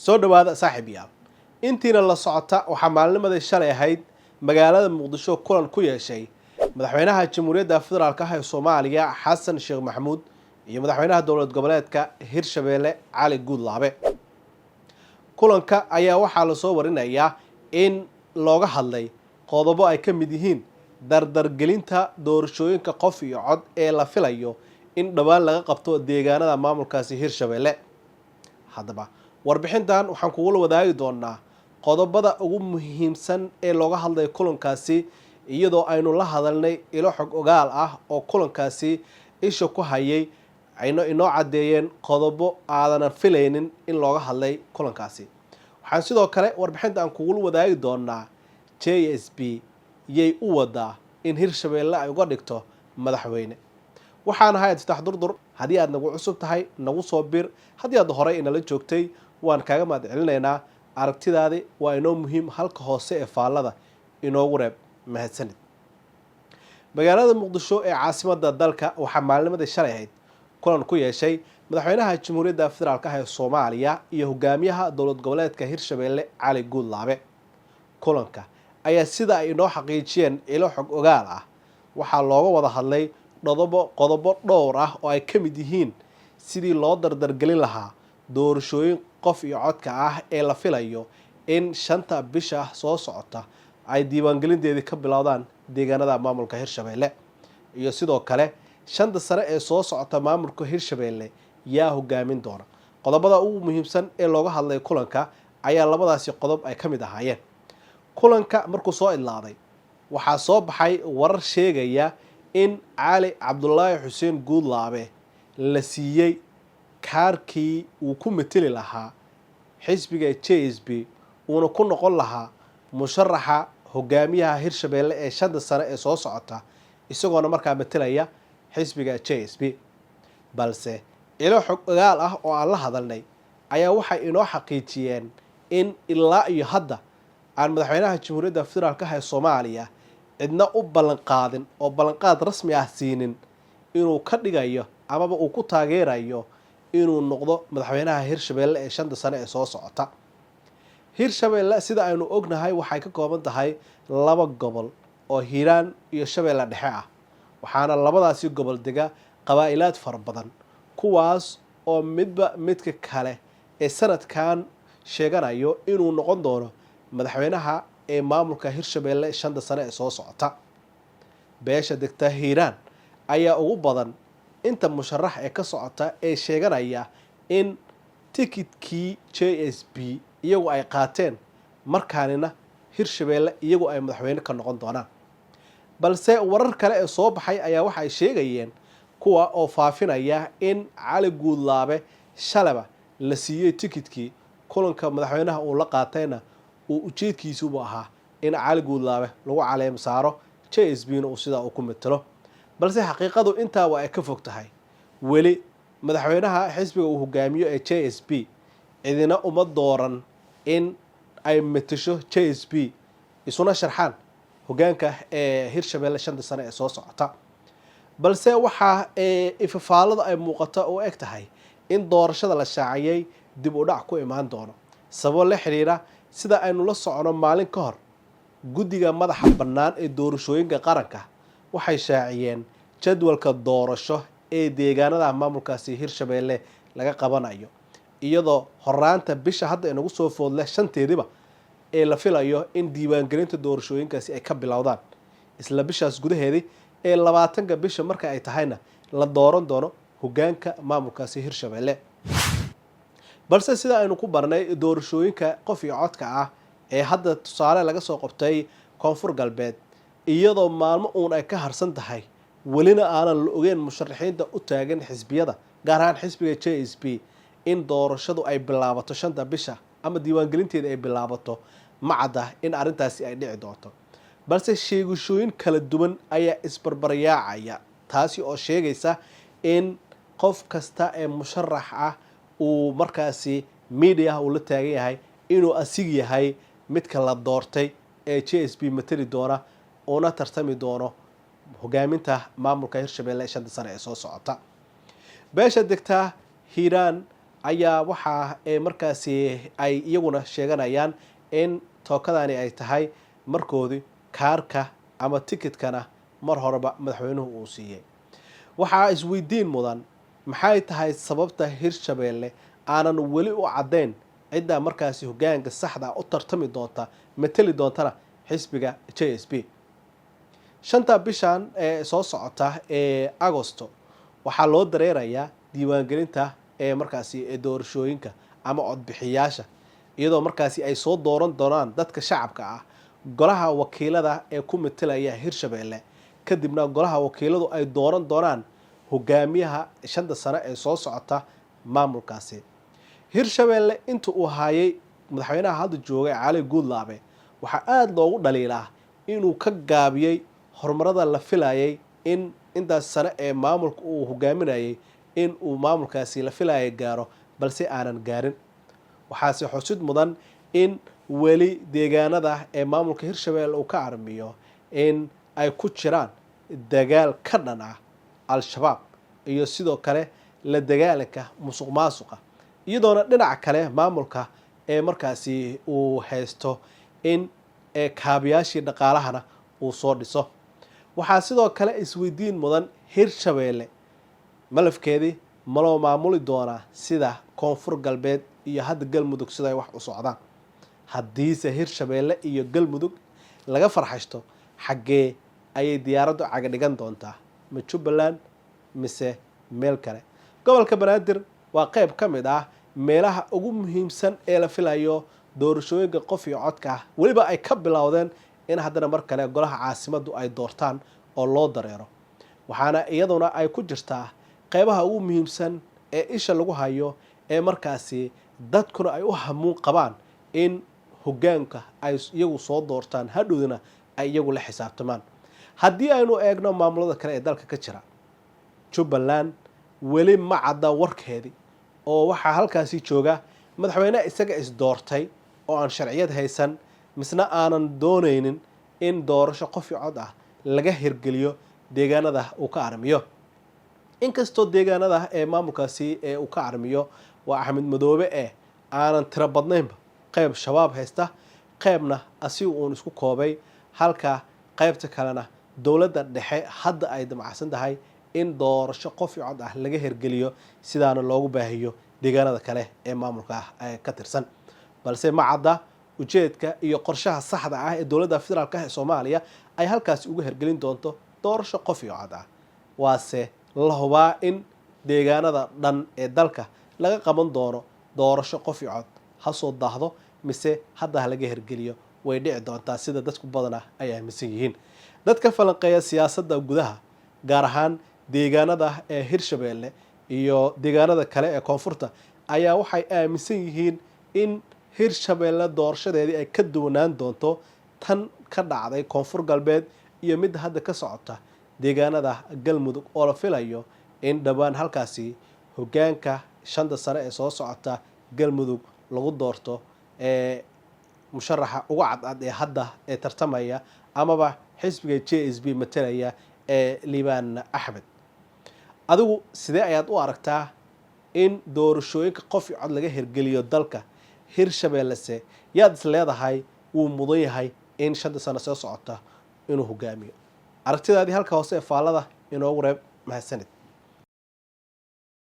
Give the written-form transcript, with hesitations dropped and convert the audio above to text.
soo dhawaada saaxiibayaal intiina la socota waxaa maalinimadii shalay ahayd magaalada Muqdisho kulan ku yeeshay madaxweynaha Jamhuuriyadda Federaalka ah ee Soomaaliya Xasan Sheekh Maxamuud iyo madaxweynaha dowlad goboleedka Hirshabeelle Cali Guudlaabe. Kulanka ayaa waxaa la soo warinayaa in looga hadlay qodobo ay ka mid yihiin dardargelinta doorashooyinka qof iyo cod ee la filayo in dhawaan laga qabto deegaanada maamulkaasi Hirshabeelle. Haddaba warbixintan waxaan kugu wadaagi doonaa qodobada ugu muhiimsan ee looga hadlay kulankaasi iyadoo aynu la hadalnay ilo xog ogaal ah oo kulankaasi isha ku hayay ayna inoo cadeeyeen qodobo aadan filaynin in looga hadlay kulankaasi. Waxaan sidoo kale warbixintan kugu wadaagi doonaa JSB yay u wadaa in Hirshabeelle ay uga dhigto madaxweyne. waxaan ahay Iftaax Durdur hadii aad nagu cusub tahay nagu soo bir hadii aad hore inala joogtay waan kaaga mahad celinaynaa aragtidaadi waa inoo muhiim halka hoose ee faallada inoogu reeb mahadsanid. Magaalada Muqdisho ee caasimadda dalka waxaa maalinimadii shalay ahayd kulan ku yeeshay madaxweynaha Jamhuuriyadda Federaalka ah ee Soomaaliya iyo hogaamiyaha dowlad goboleedka Hirshabeelle Cali Guudlaabe. Kulanka ayaa sida ay inoo xaqiijiyeen ilo xog ogaal ah waxaa looga wada hadlay qodobo dhowr ah oo ay ka mid yihiin sidii loo dardargelin lahaa doorashooyin qof iyo codka ah ee la filayo in 5 bisha soo socota ay diiwaangelinteedii ka bilowdaan deegaanada maamulka Hirshabeelle iyo sidoo kale 5 sare ee soo socota maamulka Hirshabeelle yaa hogaamin doona. Qodobada ugu muhiimsan ee looga hadlay kulanka ayaa labadaasi qodob ay ka mid ahaayeen. Kulanka markuu soo idlaaday waxaa soo baxay warar sheegaya in Cali Cabdullaahi Xuseen Guudlaabe la siiyay kaarkii uu ku matali lahaa xisbiga JSB uuna ku noqon lahaa musharaxa hogaamiyaha Hirshabeelle ee 5 sano ee soo socota isagoona markaa matalaya xisbiga JSB. balse ilo xog ogaal ah oo aan la hadalnay ayaa waxay inoo xaqiijiyeen in ilaa iyo hadda aan madaxweynaha Jamhuuriyadda Federaalka ah ee Soomaaliya cidna u ballanqaadin oo ballanqaad rasmi ah siinin inuu ka dhigayo amaba uu ku taageerayo inuu noqdo madaxweynaha Hirshabeelle ee 5 sano ee soo socota. Hirshabeelle sida aynu ognahay waxay ka kooban tahay 2 gobol oo Hiiraan iyo Shabeelle Dhexe ah waxaana labadaasi gobol dega qabaa'ilaad fara badan kuwaas oo midba midka kale ee sanadkan sheeganayo inuu noqon doono madaxweynaha ee maamulka Hirshabeelle 5 sano ee soo socota. beesha degta Hiiraan ayaa ugu badan inta musharax ee ka socota ee sheeganaya in tikidkii JSB iyagu ay qaateen markaanina Hirshabeelle iyagu ay madaxweyne ka noqon doonaan. balse warar kale ee soo baxay ayaa waxa ay sheegayeen kuwa oo faafinaya in Cali Guudlaabe shalaba la siiyay tikidkii kulanka madaxweynaha uu la qaatayna uu ujeedkiisu ahaa in Cali Guudlaabe lagu caleem saaro JSB-na uu sidaa ku matalo. balse xaqiiqadu intaa waa ay ka fog tahay. weli madaxweynaha xisbiga uu hogaamiyo ee JSB cidina uma dooran in ay matasho JSB isuna sharxaan hogaanka ee Hirshabeelle 5 sano ee soo socota. balse waxa ifafaalada ay muuqato oo eg tahay in doorashada la shaaciyay dib u dhac ku imaan doono sabab la xiriira sida aynu la socono maalin ka hor guddiga madaxa bannaan ee doorashooyinka qaranka waxay shaaciyeen jadwalka doorasho ee deegaanada maamulkaasi Hirshabeelle laga qabanayo iyadoo horaanta bisha hadda inagu soo foodleh 5teediba ee la filayo in diiwaangelinta doorashooyinkaasi ay ka bilowdaan isla bishaas gudaheedii ee 20 bisha marka ay tahayna la dooran doono hogaanka maamulkaasi Hirshabeelle. balse sida aynu ku barnay doorashooyinka qof iyo codka ah ee hadda tusaale laga soo qabtay Koonfur Galbeed iyadoo maalmo uun ay ka harsan tahay welina aanan la ogeyn musharaxiinta u taagan xisbiyada gaar ahaan xisbiga JSB in doorashadu ay bilaabato 5 bisha ama diiwaangelinteeda ay bilaabato macada in arintaasi ay dhici doonto. balse sheegashooyin kala duwan ayaa isbarbaryaacaya taasi oo sheegaysa in qof kasta ee musharax ah uu markaasi media uu la taagan yahay inuu asig yahay midka la doortay ee JSB matali doona oo tartami doono hogaaminta maamulka Hirshabeelle 5 sano ee soo socota. beesha degta Hiiraan ayaa waxa markaasi ay iyaguna sheeganayaan in tookadani ay tahay markoodii kaarka ama ticketkana mar horeba madaxweynuhu uu siiyey. waxaa isweydiin mudan maxay tahay sababta Hirshabelle aanan weli u caddeyn cidda markaasi hoggaanka saxda u tartami doonta matali doontana xisbiga JSP. shanta bishan soo socota Agosto waxaa loo dareerayaa diiwaangelinta markaasi doorashooyinka ama codbixiyaasha, iyadoo markaasi ay soo dooran doonaan dadka shacabka ah golaha wakiilada ku matalaya Hirshabelle. kadibna golaha wakiiladu ay dooran doonaan hogaamiyaha 5 sano ee soo socota maamulkaasi. Hirshabelle inta uu hayay madaxweynaha hadda joogay Cali Guudlaabe waxaa aad loogu dhaliilaa inuu ka gaabiyay horumarada la filayay in intaas sano ee maamulka uu hogaaminayay in uu maamulkaasi la filayay gaaro, balse aanan gaarin. waxaase xusid mudan in weli deegaanada maamulka Hirshabelle uu ka armiyo in ay ku jiraan dagaal ka dhan ah al-shabaab iyo sidoo kale la dagaalanka musuqmaasuqa, iyadoona dhinaca kale maamulka markaasi uu haysto in kaabiyaashii dhaqaalahana uu soo dhiso. waxaa sidoo kale isweydiin mudan Hirshabelle malafkeedii ma loo maamuli doonaa sida koonfur galbeed iyo hadda galmudug siday wax u socdaan. haddiise Hirshabelle iyo galmudug laga farxashto xaggee ayay diyaaraddu caga dhigan doontaa, ma Jubbaland mise meel kale? gobolka Banaadir waa qayb ka mid ah meelaha ugu muhiimsan ee la filayo doorashooyinka qof iyo codka ah, weliba ay ka bilowdeen in haddana mar kale golaha caasimaddu ay doortaan oo loo dareero. waxaana iyaduna ay ku jirtaa qaybaha ugu muhiimsan ee isha lagu hayo markaasi dadkuna ay u hamuun qabaan in hoggaanka ay iyagu soo doortaan hadhowdana ay iyagu la xisaabtamaan. haddii aynu eegno maamulada kale ee dalka ka jira, Jubbaland weli ma cadda warkeedii oo waxaa halkaasi jooga madaxweyne isaga isdoortay oo aan sharciyad haysan, misna aanan doonaynin in doorasho qof iyo cod ah laga hirgeliyo deegaanada uu ka armiyo. inkastoo deegaanada maamulkaasi uu ka armiyo waa Axmed Madoobe aanan tiro badnaynba, qayb shabaab haysta, qaybna asigu uun isku koobay, halka qaybta kalena dowladda dhexe hadda ay damacsan tahay in doorasho qof iyo cod ah laga hirgeliyo sidaana loogu baahiyo deegaanada kale ee maamulka ka tirsan. balse ma cadda ujeedka iyo qorshaha saxda ah ee dowladda federaalka ee Soomaaliya ay halkaasi uga hirgelin doonto doorasho qof iyo cod ah. waase la hubaa in deegaanada dhan ee dalka laga qaban doono doorasho qof iyo cod, ha soo daahdo mise hadda laga hirgeliyo way dhici doontaa sida dadku badana ay aaminsan yihiin. dadka falanqeeya siyaasadda gudaha gaar ahaan deegaanada Hirshabelle iyo deegaanada kale ee koonfurta ayaa waxay aaminsan yihiin in Hirshabelle doorashadeedii ay ka duwanaan doonto tan ka dhacday koonfur galbeed iyo mid hadda ka socota deegaanada galmudug oo la filayo in dhawaan halkaasi hoggaanka 5 sano ee soo socota galmudug lagu doorto musharaxa ugu cadcad ee hadda tartamaya amaba xisbiga JSP matalaya Liibaan Axmed. adigu sidee ayaad u aragtaa in doorashooyinka qof iyo cod laga hirgeliyo dalka Hirshabelle se yaad is leedahay wuu mudan yahay in 5 sano soo socota inuu hogaamiyo? aragtidaadii halka hoose ee faallada inoogu reeb. mahadsanid.